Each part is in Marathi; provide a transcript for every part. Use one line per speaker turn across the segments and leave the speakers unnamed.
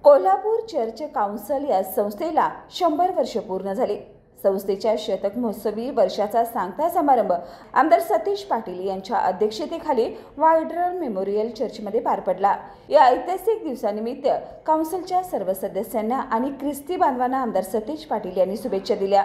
कोल्हापूर चर्च काउन्सिल या संस्थेला 100 वर्ष पूर्ण झाली। संस्थेच्या शतक महोत्सवी वर्षाचा सांगता समारंभ आमदार सतीश पाटील यांच्या अध्यक्षतेखाली वायड्रल मेमोरियल चर्चमध्ये पार पडला। या ऐतिहासिक दिवसानिमित्त काउन्सिलच्या सर्व सदस्यांना आणि ख्रिस्ती बांधवांना आमदार सतीश पाटील यांनी शुभेच्छा दिल्या।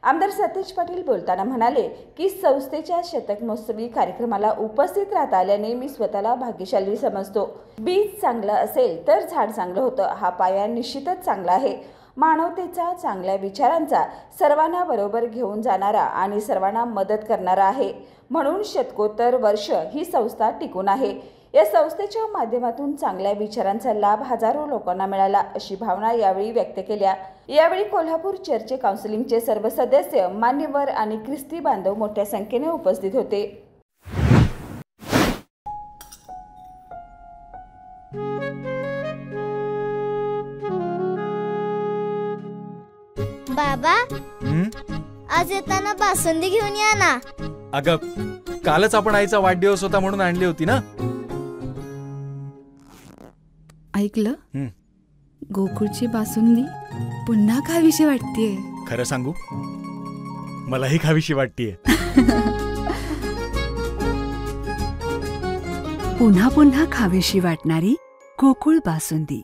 आमदार सतीश पाटील बोलताना म्हणाले की संस्थेच्या शतक महोत्सवी कार्यक्रमाला उपस्थित राहता आल्याने मी स्वतःला भाग्यशाली समजतो। बीज चांगलं असेल तर झाड चांगलं होतं, हा पाया निश्चितच चांगला आहे। मानवतेचा, चांगल्या विचारांचा, सर्वांना बरोबर घेऊन जाणारा आणि सर्वांना मदत करणारा आहे, म्हणून शतकोत्तर वर्ष ही संस्था टिकून आहे। या संस्थेच्या माध्यमातून चांगल्या विचारांचा लाभ हजारो लोकांना मिळाला, अशी भावना यावेळी व्यक्त केल्या। यावेळी कोल्हापूर चर्च काउन्सिलिंगचे सर्व सदस्य, मान्यवर आणि ख्रिस्ती बांधव मोठ्या संख्येने उपस्थित होते।
बाबा, आज येताना बासुंदी घेऊन या ना।
अगं, कालच आपण आईचा वाढदिवस होता म्हणून आणली होती ना।
ऐकलं, गोकुळची बासुंदी पुन्हा खावीशी वाटतेय।
खरं सांगू, मलाही खावीशी वाटतेय।
पुन्हा पुन्हा खावीशी वाटणारी गोकुळ बासुंदी।